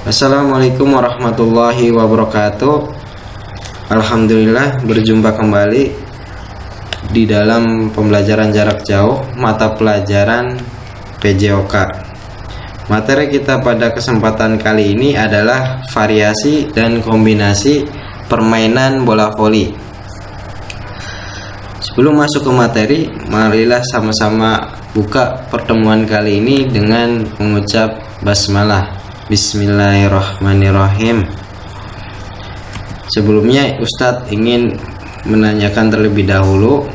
Assalamualaikum warahmatullahi wabarakatuh. Alhamdulillah, berjumpa kembali di dalam pembelajaran jarak jauh mata pelajaran PJOK. Materi kita pada kesempatan kali ini adalah variasi dan kombinasi permainan bola voli. Sebelum masuk ke materi, marilah sama-sama buka pertemuan kali ini dengan mengucap basmalah. Bismillahirrahmanirrahim. Sebelumnya Ustadz ingin menanyakan terlebih dahulu,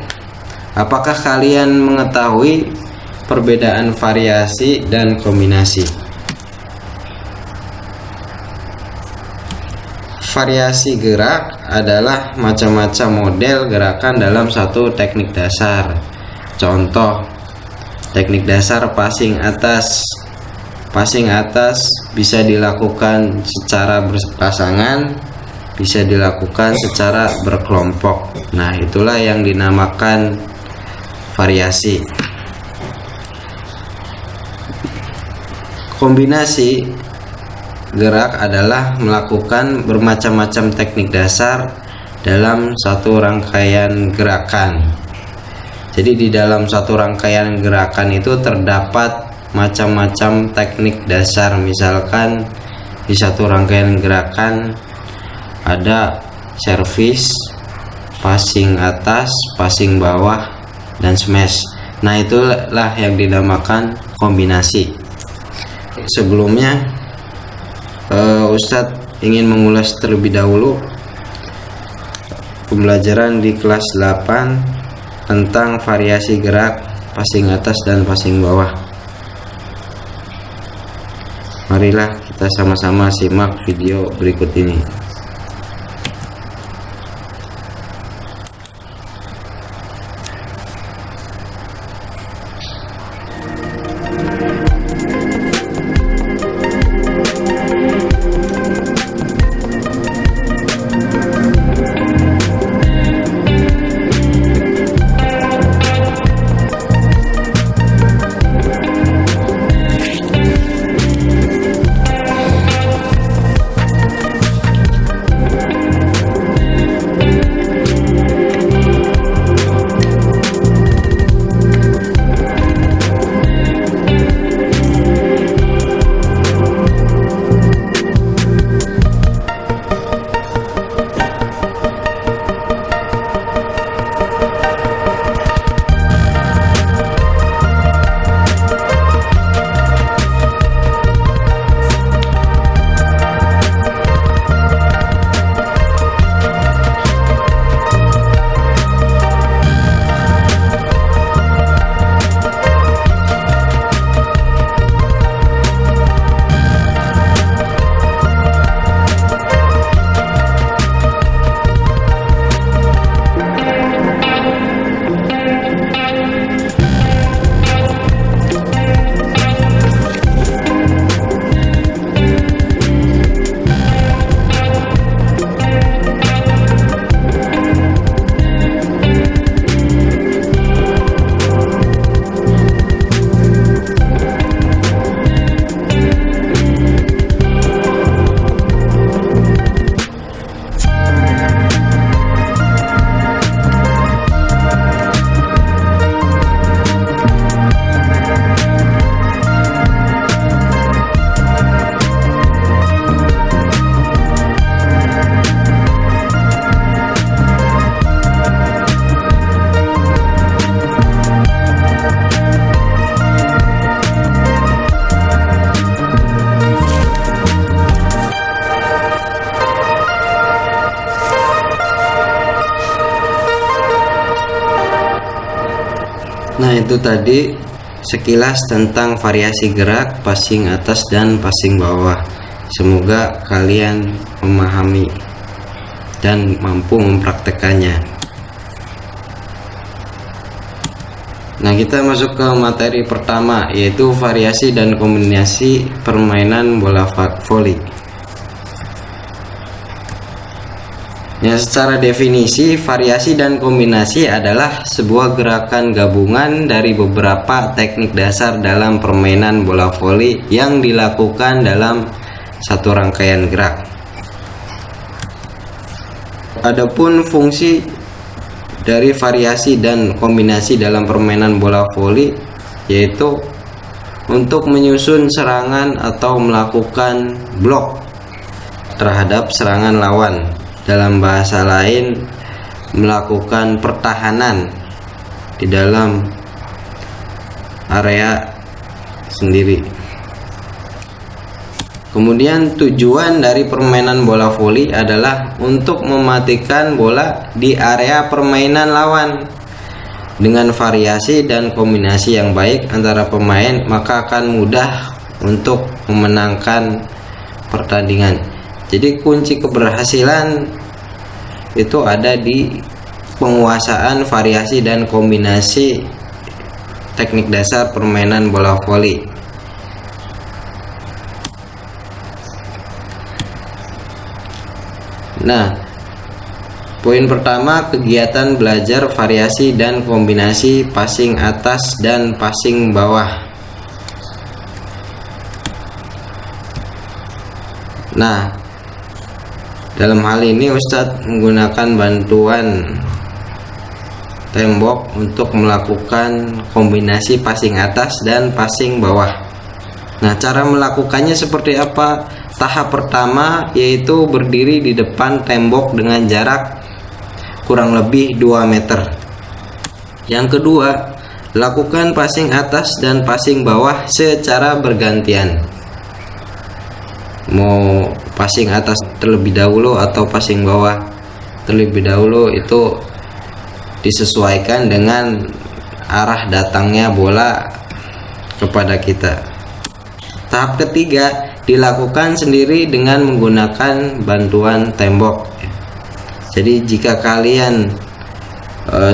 apakah kalian mengetahui perbedaan variasi dan kombinasi? Variasi gerak adalah macam-macam model gerakan dalam satu teknik dasar. Contoh, teknik dasar passing atas. Passing atas bisa dilakukan secara berpasangan, bisa dilakukan secara berkelompok. Nah, itulah yang dinamakan variasi. Kombinasi gerak adalah melakukan bermacam-macam teknik dasar dalam satu rangkaian gerakan. Jadi di dalam satu rangkaian gerakan itu terdapat macam-macam teknik dasar. Misalkan di satu rangkaian gerakan ada servis, passing atas, passing bawah, dan smash. Nah, itulah yang dinamakan kombinasi. Sebelumnya Ustadz ingin mengulas terlebih dahulu pembelajaran di kelas 8 tentang variasi gerak passing atas dan passing bawah. Marilah kita sama-sama simak video berikut ini. Nah, itu tadi sekilas tentang variasi gerak passing atas dan passing bawah. Semoga kalian memahami dan mampu mempraktekannya. Nah, kita masuk ke materi pertama, yaitu variasi dan kombinasi permainan bola voli. Ya, secara definisi, variasi dan kombinasi adalah sebuah gerakan gabungan dari beberapa teknik dasar dalam permainan bola voli yang dilakukan dalam satu rangkaian gerak. Adapun fungsi dari variasi dan kombinasi dalam permainan bola voli yaitu untuk menyusun serangan atau melakukan blok terhadap serangan lawan. Dalam bahasa lain, melakukan pertahanan di dalam area sendiri. Kemudian tujuan dari permainan bola voli adalah untuk mematikan bola di area permainan lawan. Dengan variasi dan kombinasi yang baik antara pemain, maka akan mudah untuk memenangkan pertandingan. Jadi kunci keberhasilan itu ada di penguasaan variasi dan kombinasi teknik dasar permainan bola voli. Nah, poin pertama, kegiatan belajar variasi dan kombinasi passing atas dan passing bawah. Nah, dalam hal ini Ustadz menggunakan bantuan tembok untuk melakukan kombinasi passing atas dan passing bawah. Nah, cara melakukannya seperti apa? Tahap pertama yaitu berdiri di depan tembok dengan jarak kurang lebih 2 meter. Yang kedua, lakukan passing atas dan passing bawah secara bergantian. Mau passing atas terlebih dahulu atau passing bawah terlebih dahulu itu disesuaikan dengan arah datangnya bola kepada kita. Tahap ketiga dilakukan sendiri dengan menggunakan bantuan tembok. Jadi jika kalian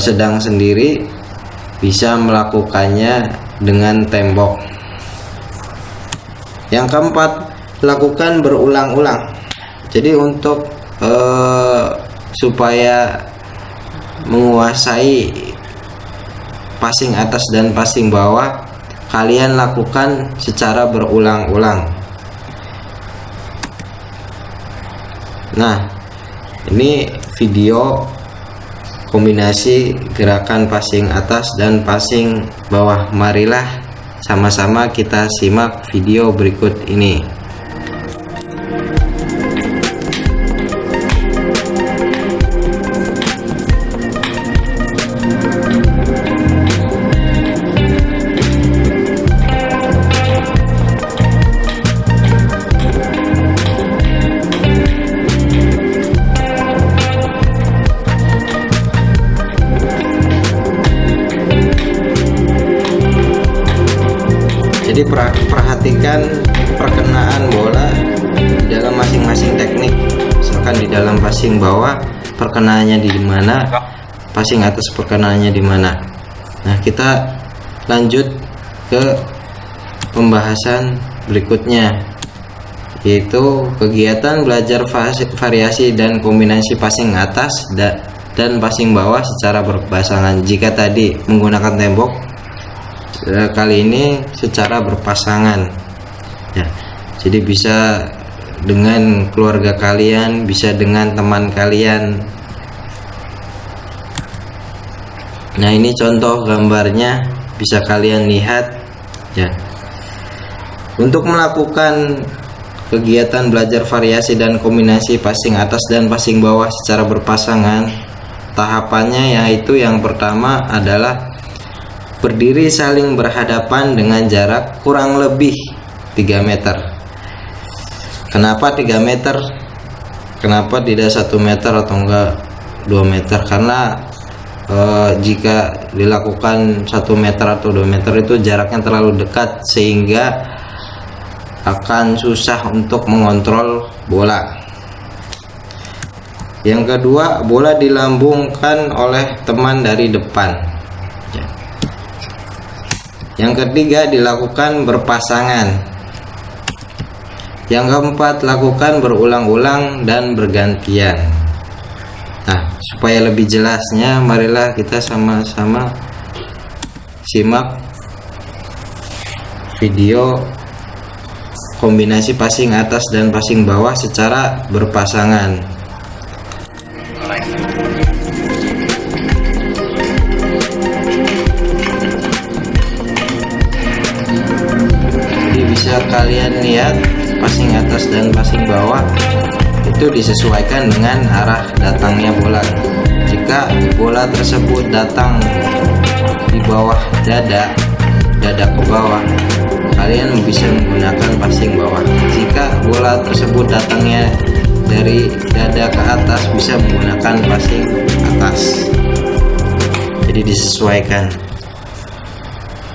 sedang sendiri, bisa melakukannya dengan tembok. Yang keempat, lakukan berulang-ulang. Jadi untuk supaya menguasai passing atas dan passing bawah, kalian lakukan secara berulang-ulang. Nah, ini video kombinasi gerakan passing atas dan passing bawah. Marilah sama-sama kita simak video berikut ini. Jadi perhatikan perkenaan bola di dalam masing-masing teknik. Misalkan di dalam passing bawah perkenaannya di mana, passing atas perkenaannya di mana. Nah, kita lanjut ke pembahasan berikutnya, yaitu kegiatan belajar variasi dan kombinasi passing atas dan passing bawah secara berpasangan. Jika tadi menggunakan tembok, kali ini secara berpasangan ya. Jadi bisa dengan keluarga kalian, bisa dengan teman kalian. Nah, ini contoh gambarnya, bisa kalian lihat ya. Untuk melakukan kegiatan belajar variasi dan kombinasi passing atas dan passing bawah secara berpasangan, tahapannya yaitu yang pertama adalah berdiri saling berhadapan dengan jarak kurang lebih 3 meter. Kenapa 3 meter? Kenapa tidak 1 meter atau enggak 2 meter? Karena jika dilakukan 1 meter atau 2 meter itu jaraknya terlalu dekat sehingga akan susah untuk mengontrol bola. Yang kedua, bola dilambungkan oleh teman dari depan. Yang ketiga, dilakukan berpasangan. Yang keempat, lakukan berulang-ulang dan bergantian. Nah, supaya lebih jelasnya, marilah kita sama-sama simak video kombinasi passing atas dan passing bawah secara berpasangan. Jadi bisa kalian lihat passing atas dan passing bawah itu disesuaikan dengan arah datangnya bola. Jika bola tersebut datang di bawah dada ke bawah, kalian bisa menggunakan passing bawah. Jika bola tersebut datangnya dari dada ke atas, bisa menggunakan passing atas. Jadi disesuaikan.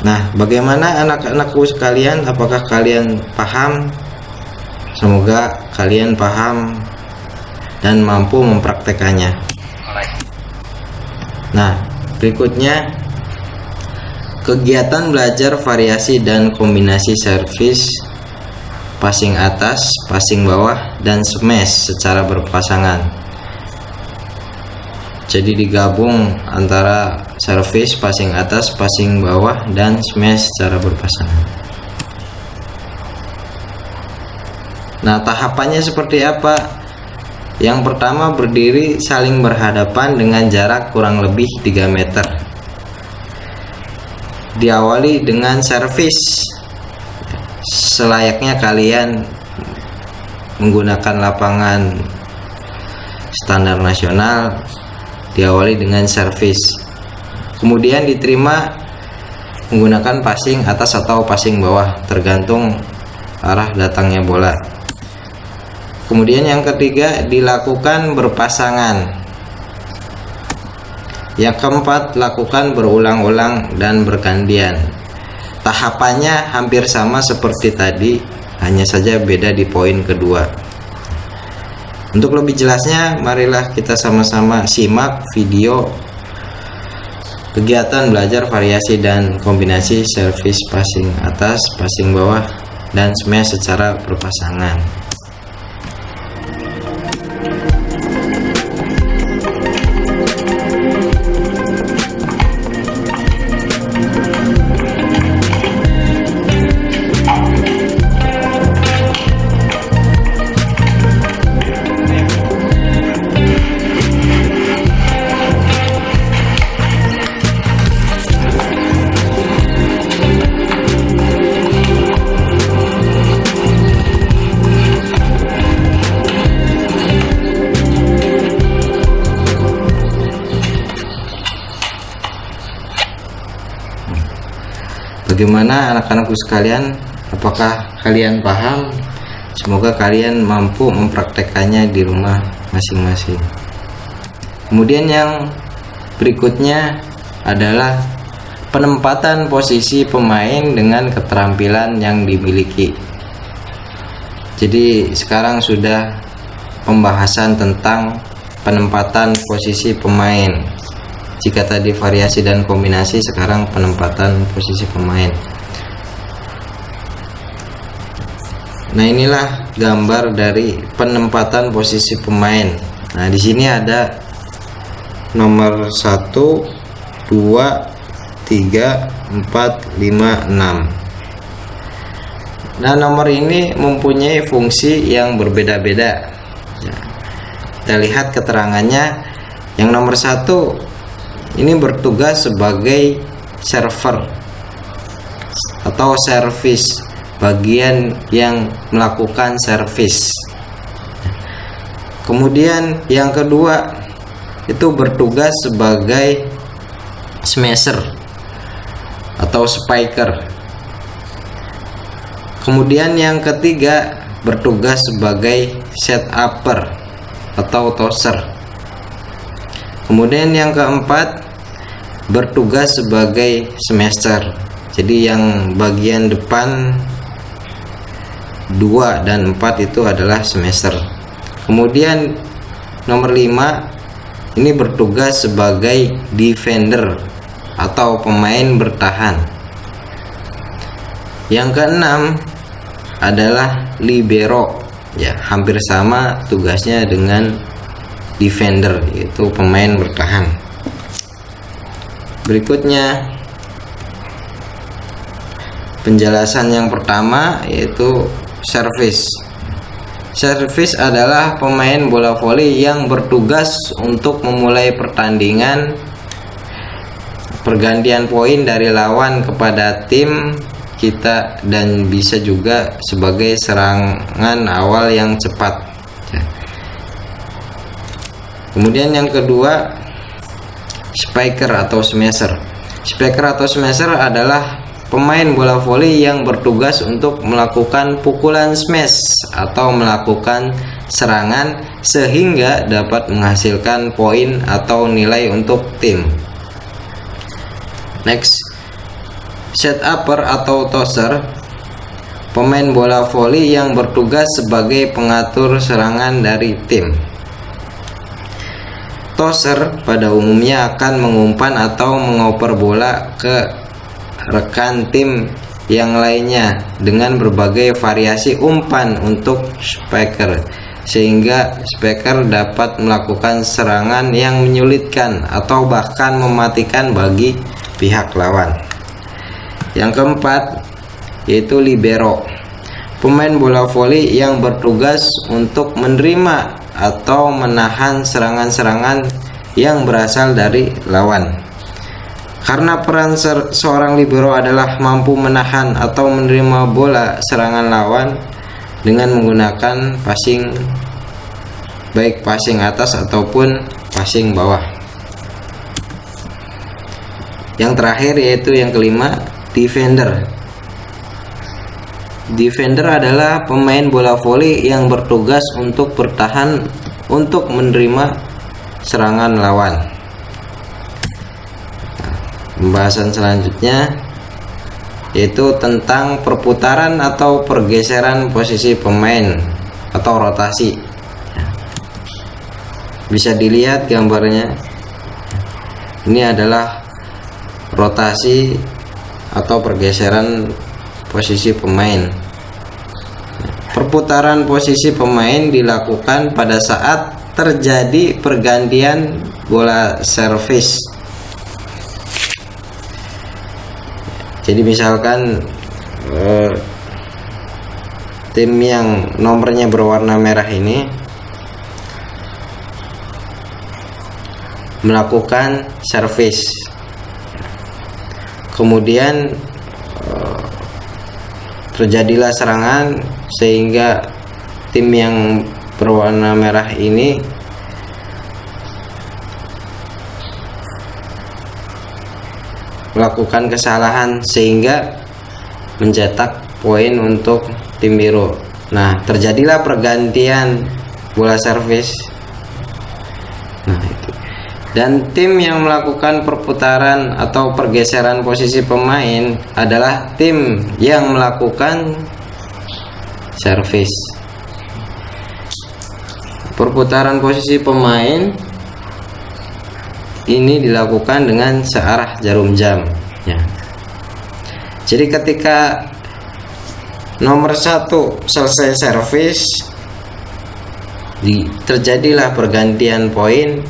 Nah, bagaimana anak-anakku sekalian? Apakah kalian paham? Semoga kalian paham dan mampu mempraktekannya. Nah, berikutnya kegiatan belajar variasi dan kombinasi servis, passing atas, passing bawah, dan smash secara berpasangan. Jadi digabung antara servis, passing atas, passing bawah, dan smash secara berpasangan. Nah, tahapannya seperti apa? Yang pertama, berdiri saling berhadapan dengan jarak kurang lebih 3 meter. Diawali dengan servis. Selayaknya kalian menggunakan lapangan standar nasional, diawali dengan servis. Kemudian diterima menggunakan passing atas atau passing bawah, tergantung arah datangnya bola. Kemudian yang ketiga, dilakukan berpasangan. Yang keempat, lakukan berulang-ulang dan bergantian. Tahapannya hampir sama seperti tadi, hanya saja beda di poin kedua. Untuk lebih jelasnya, marilah kita sama-sama simak video kegiatan belajar variasi dan kombinasi servis passing atas, passing bawah, dan smash secara berpasangan. Bagaimana anak-anakku sekalian? Apakah kalian paham? Semoga kalian mampu mempraktekannya di rumah masing-masing. Kemudian yang berikutnya adalah penempatan posisi pemain dengan keterampilan yang dimiliki. Jadi sekarang sudah pembahasan tentang penempatan posisi pemain. Jika tadi variasi dan kombinasi, sekarang penempatan posisi pemain. Nah, inilah gambar dari penempatan posisi pemain. Nah, di sini ada nomor 1, 2, 3, 4, 5, 6. Nah, nomor ini mempunyai fungsi yang berbeda-beda. Kita lihat keterangannya. Yang nomor 1 ini bertugas sebagai server atau servis, bagian yang melakukan servis. Kemudian yang kedua itu bertugas sebagai smasher atau spiker. Kemudian yang ketiga bertugas sebagai setupper atau tosser. Kemudian yang keempat bertugas sebagai smasher. Jadi yang bagian depan 2 dan 4 itu adalah smasher. Kemudian nomor 5 ini bertugas sebagai defender atau pemain bertahan. Yang keenam adalah libero. Ya, hampir sama tugasnya dengan defender, yaitu pemain bertahan. Berikutnya penjelasan yang pertama yaitu servis. Servis adalah pemain bola voli yang bertugas untuk memulai pertandingan, pergantian poin dari lawan kepada tim kita, dan bisa juga sebagai serangan awal yang cepat. Kemudian yang kedua, spiker atau smasher. Spiker atau smasher adalah pemain bola voli yang bertugas untuk melakukan pukulan smash atau melakukan serangan sehingga dapat menghasilkan poin atau nilai untuk tim. Next, set upper atau tosser, pemain bola voli yang bertugas sebagai pengatur serangan dari tim. Tosser pada umumnya akan mengumpan atau mengoper bola ke rekan tim yang lainnya dengan berbagai variasi umpan untuk spiker, sehingga spiker dapat melakukan serangan yang menyulitkan atau bahkan mematikan bagi pihak lawan. Yang keempat yaitu libero, pemain bola voli yang bertugas untuk menerima atau menahan serangan-serangan yang berasal dari lawan. Karena peran seorang libero adalah mampu menahan atau menerima bola serangan lawan dengan menggunakan passing, baik passing atas ataupun passing bawah. Yang terakhir yaitu yang kelima, defender. Defender adalah pemain bola voli yang bertugas untuk bertahan untuk menerima serangan lawan. Pembahasan selanjutnya yaitu tentang perputaran atau pergeseran posisi pemain atau rotasi. Bisa dilihat gambarnya. Ini adalah rotasi atau pergeseran posisi pemain. Perputaran posisi pemain dilakukan pada saat terjadi pergantian bola servis. Jadi misalkan tim yang nomornya berwarna merah ini melakukan servis, kemudian terjadilah serangan sehingga tim yang berwarna merah ini melakukan kesalahan sehingga mencetak poin untuk tim biru. Nah, terjadilah pergantian bola servis. Nah, itu. Dan tim yang melakukan perputaran atau pergeseran posisi pemain adalah tim yang melakukan servis. Perputaran posisi pemain ini dilakukan dengan searah jarum jam, ya. Jadi ketika nomor 1 selesai servis, terjadilah pergantian poin.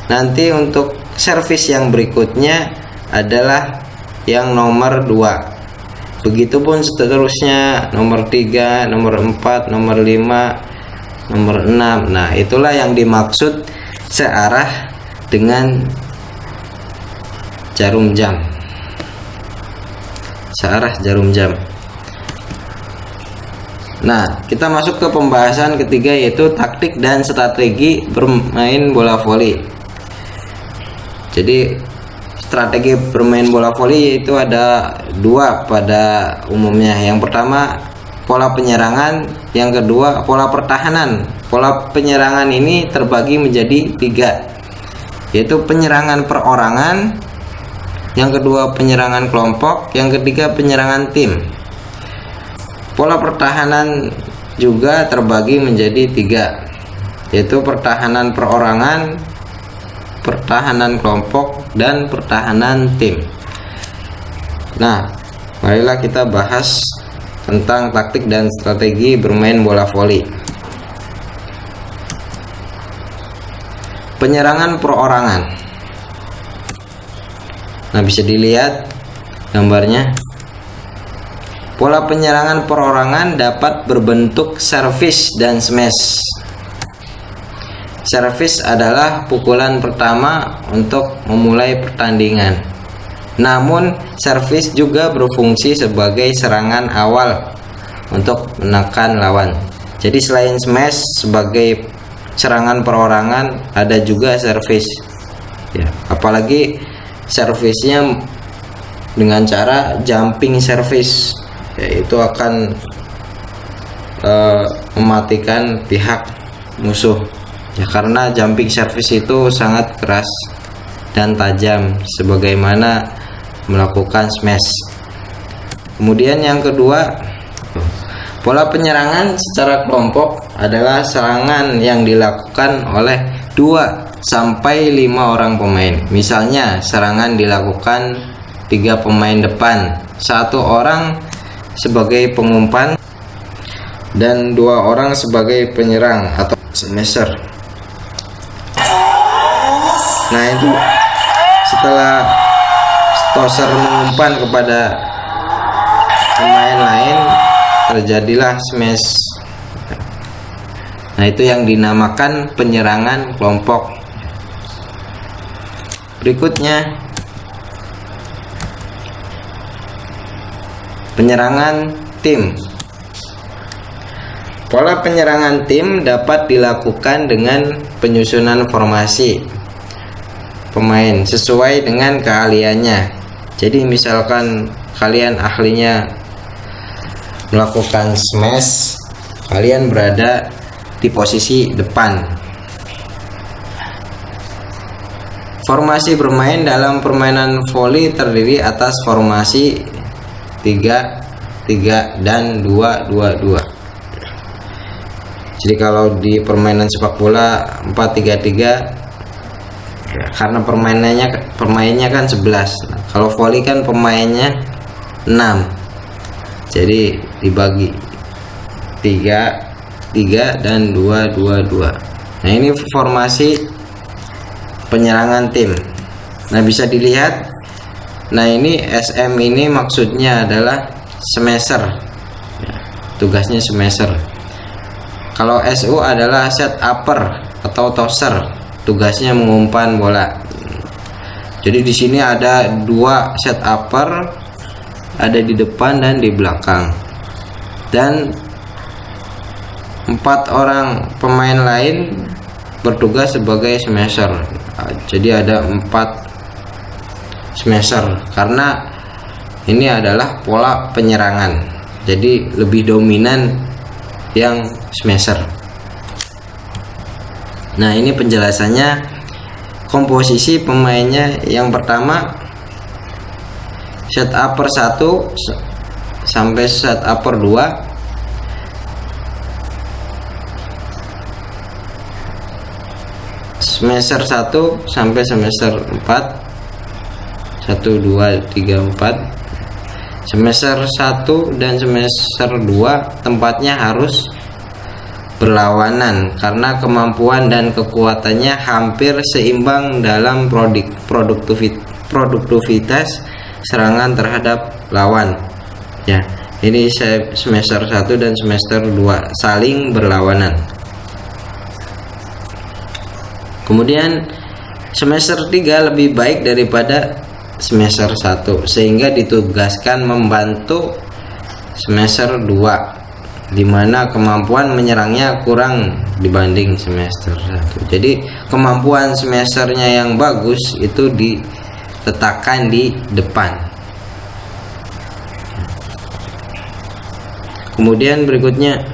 Nanti untuk servis yang berikutnya adalah yang nomor 2. Begitupun seterusnya, nomor 3, nomor 4, nomor 5, nomor 6. Nah, itulah yang dimaksud searah dengan jarum jam. Searah jarum jam. Nah, kita masuk ke pembahasan ketiga yaitu taktik dan strategi bermain bola voli. Jadi strategi bermain bola voli itu ada 2 pada umumnya. Yang pertama pola penyerangan, yang kedua pola pertahanan. Pola penyerangan ini terbagi menjadi 3, yaitu penyerangan perorangan, yang kedua penyerangan kelompok, yang ketiga penyerangan tim. Pola pertahanan juga terbagi menjadi 3, yaitu pertahanan perorangan, pertahanan kelompok, dan pertahanan tim. Nah, marilah kita bahas tentang taktik dan strategi bermain bola voli. Penyerangan perorangan. Nah, bisa dilihat gambarnya. Pola penyerangan perorangan dapat berbentuk servis dan smash. Servis adalah pukulan pertama untuk memulai pertandingan. Namun, servis juga berfungsi sebagai serangan awal untuk menekan lawan. Jadi selain smash sebagai serangan perorangan, ada juga servis. Ya, apalagi servisnya dengan cara jumping service, yaitu akan mematikan pihak musuh. Ya, karena jumping service itu sangat keras dan tajam sebagaimana melakukan smash. Kemudian yang kedua, pola penyerangan secara kelompok adalah serangan yang dilakukan oleh 2 sampai 5 orang pemain. Misalnya serangan dilakukan 3 pemain depan, 1 orang sebagai pengumpan dan 2 orang sebagai penyerang atau smasher. Nah, itu setelah tosser mengumpan kepada pemain lain, terjadilah smash. Nah, itu yang dinamakan penyerangan kelompok. Berikutnya, penyerangan tim. Pola penyerangan tim dapat dilakukan dengan penyusunan formasi pemain sesuai dengan keahliannya. Jadi misalkan kalian ahlinya melakukan smash, kalian berada di posisi depan. Formasi bermain dalam permainan voli terdiri atas formasi 3-3 dan 2-2-2. Jadi kalau di permainan sepak bola 4-3-3, karena pemainnya kan 11. Nah, kalau voli kan pemainnya 6. Jadi dibagi 3-3 dan 2-2-2. Nah, ini formasi penyerangan tim. Nah, bisa dilihat. Nah, ini SM ini maksudnya adalah smasher. Ya, tugasnya smasher. Kalau SU adalah set upper atau tosser, tugasnya mengumpan bola. Jadi di sini ada 2 set upper, ada di depan dan di belakang, dan 4 orang pemain lain bertugas sebagai smasher. Jadi ada 4 smasher karena ini adalah pola penyerangan. Jadi lebih dominan yang smasher. Nah, ini penjelasannya. Komposisi pemainnya, yang pertama set upper 1 sampai set upper 2, smasher 1 sampai smasher 4, 1 2 3 4. Smasher 1 dan smasher 2 tempatnya harus berlawanan karena kemampuan dan kekuatannya hampir seimbang dalam produktivitas serangan terhadap lawan. Ya, ini smasher 1 dan smasher 2 saling berlawanan. Kemudian smasher 3 lebih baik daripada smasher 1 sehingga ditugaskan membantu smasher 2, di mana kemampuan menyerangnya kurang dibanding smasher 1. Jadi kemampuan smashernya yang bagus itu diletakkan di depan. Kemudian berikutnya,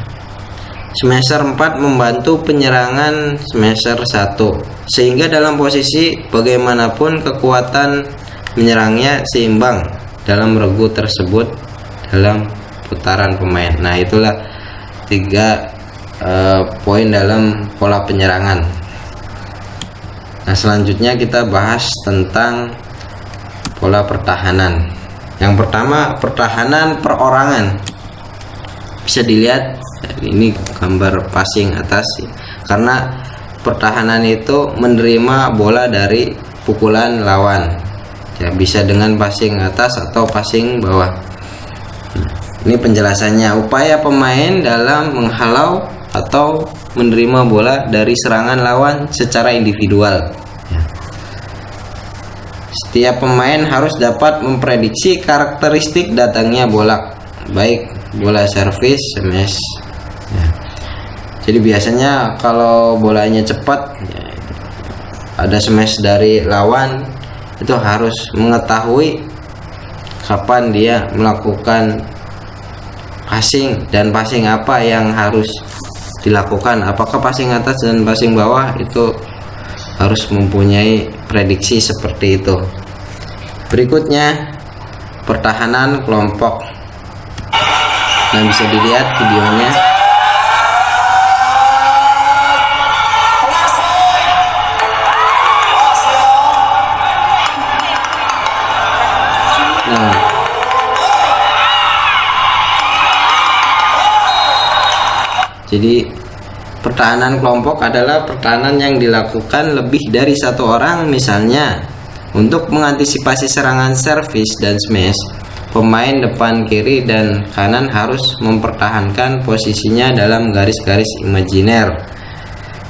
smasher 4 membantu penyerangan smasher 1 sehingga dalam posisi bagaimanapun kekuatan menyerangnya seimbang dalam regu tersebut dalam putaran pemain. Nah, itulah 3 poin dalam pola penyerangan. Nah, selanjutnya kita bahas tentang pola pertahanan. Yang pertama, pertahanan perorangan. Bisa dilihat ini gambar passing atas, karena pertahanan itu menerima bola dari pukulan lawan. Ya, bisa dengan passing atas atau passing bawah. Ini penjelasannya. Upaya pemain dalam menghalau atau menerima bola dari serangan lawan secara individual. Setiap pemain harus dapat memprediksi karakteristik datangnya bola, baik bola servis, smash. Jadi biasanya kalau bolanya cepat, ada smash dari lawan, itu harus mengetahui kapan dia melakukan passing dan passing apa yang harus dilakukan. Apakah passing atas dan passing bawah, itu harus mempunyai prediksi seperti itu. Berikutnya pertahanan kelompok. Nah, bisa dilihat videonya. Nah, jadi pertahanan kelompok adalah pertahanan yang dilakukan lebih dari satu orang. Misalnya, untuk mengantisipasi serangan servis dan smash, pemain depan, kiri, dan kanan harus mempertahankan posisinya dalam garis-garis imajiner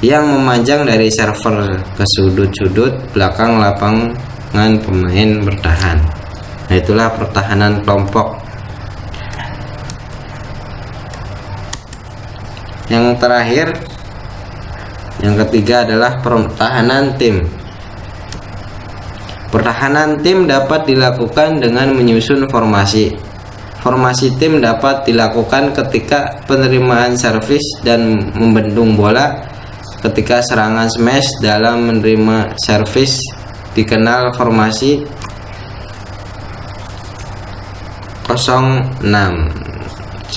yang memanjang dari server ke sudut-sudut belakang lapangan pemain bertahan. Nah, itulah pertahanan kelompok. Yang terakhir, yang ketiga adalah pertahanan tim. Pertahanan tim dapat dilakukan dengan menyusun formasi. Formasi tim dapat dilakukan ketika penerimaan servis dan membendung bola. Ketika serangan smash dalam menerima servis dikenal formasi 06 1 5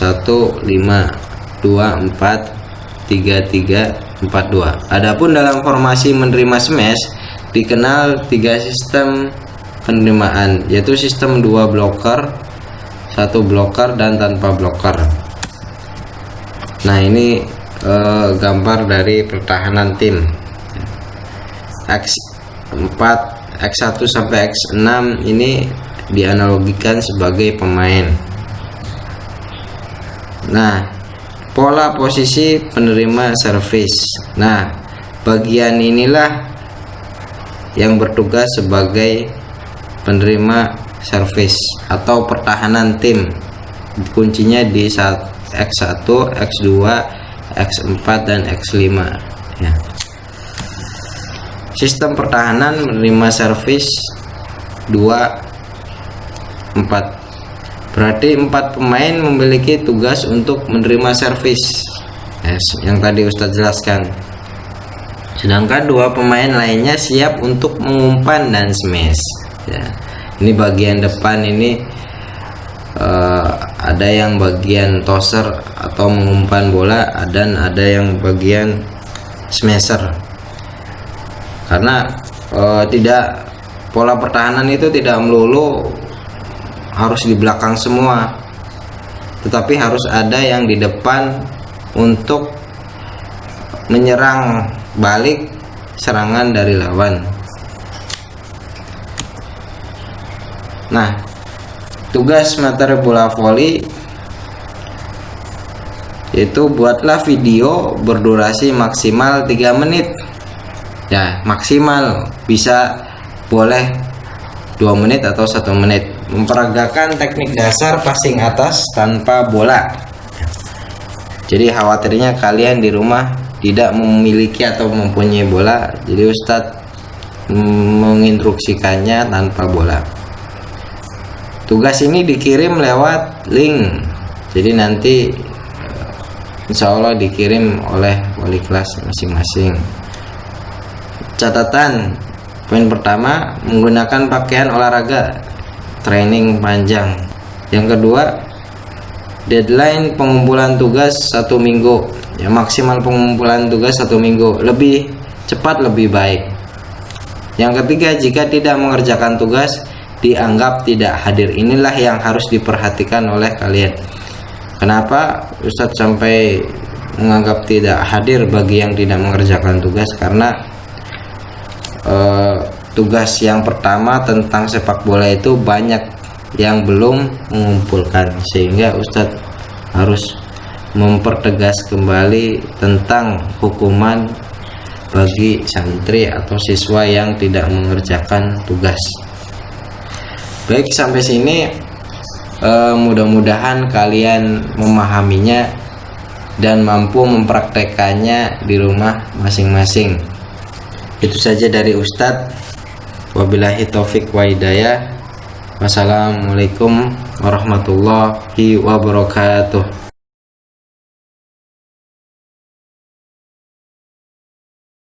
2 4 3 3 4 2. Adapun dalam formasi menerima smash dikenal 3 sistem penerimaan, yaitu sistem 2 blocker, 1 blocker, dan tanpa blocker. Nah, ini gambar dari pertahanan tim. X4, X1 sampai X6 ini dianalogikan sebagai pemain. Nah, pola posisi penerima servis. Nah, bagian inilah yang bertugas sebagai penerima servis atau pertahanan tim. Kuncinya di X1, X2, X4, dan X5 ya. Sistem pertahanan menerima servis 2 4. Berarti 4 pemain memiliki tugas untuk menerima servis, yang tadi Ustadz jelaskan. Sedangkan 2 pemain lainnya siap untuk mengumpan dan smash ya. Ini bagian depan ini ada yang bagian tosser atau mengumpan bola, dan ada yang bagian smasher. Karena tidak, pola pertahanan itu tidak melulu harus di belakang semua, tetapi harus ada yang di depan untuk menyerang balik serangan dari lawan. Nah, tugas materi bola voli yaitu buatlah video berdurasi maksimal 3 menit ya, maksimal, bisa boleh 2 menit atau 1 menit. Memperagakan teknik dasar passing atas tanpa bola. Jadi khawatirnya kalian di rumah tidak memiliki atau mempunyai bola, jadi Ustadz menginstruksikannya tanpa bola. Tugas ini dikirim lewat link, jadi nanti insya Allah dikirim oleh wali kelas masing-masing. Catatan poin pertama, menggunakan pakaian olahraga, training panjang. Yang kedua, deadline pengumpulan tugas 1 minggu ya, maksimal pengumpulan tugas 1 minggu, lebih cepat lebih baik. Yang ketiga, jika tidak mengerjakan tugas dianggap tidak hadir. Inilah yang harus diperhatikan oleh kalian. Kenapa Ustadz sampai menganggap tidak hadir bagi yang tidak mengerjakan tugas? Karena tugas yang pertama tentang sepak bola itu banyak yang belum mengumpulkan, sehingga Ustadz harus mempertegas kembali tentang hukuman bagi santri atau siswa yang tidak mengerjakan tugas. Baik, sampai sini mudah-mudahan kalian memahaminya dan mampu mempraktekannya di rumah masing-masing. Itu saja dari Ustadz. Wabillahi taufik wa hidayah. Wassalamualaikum warahmatullahi wabarakatuh.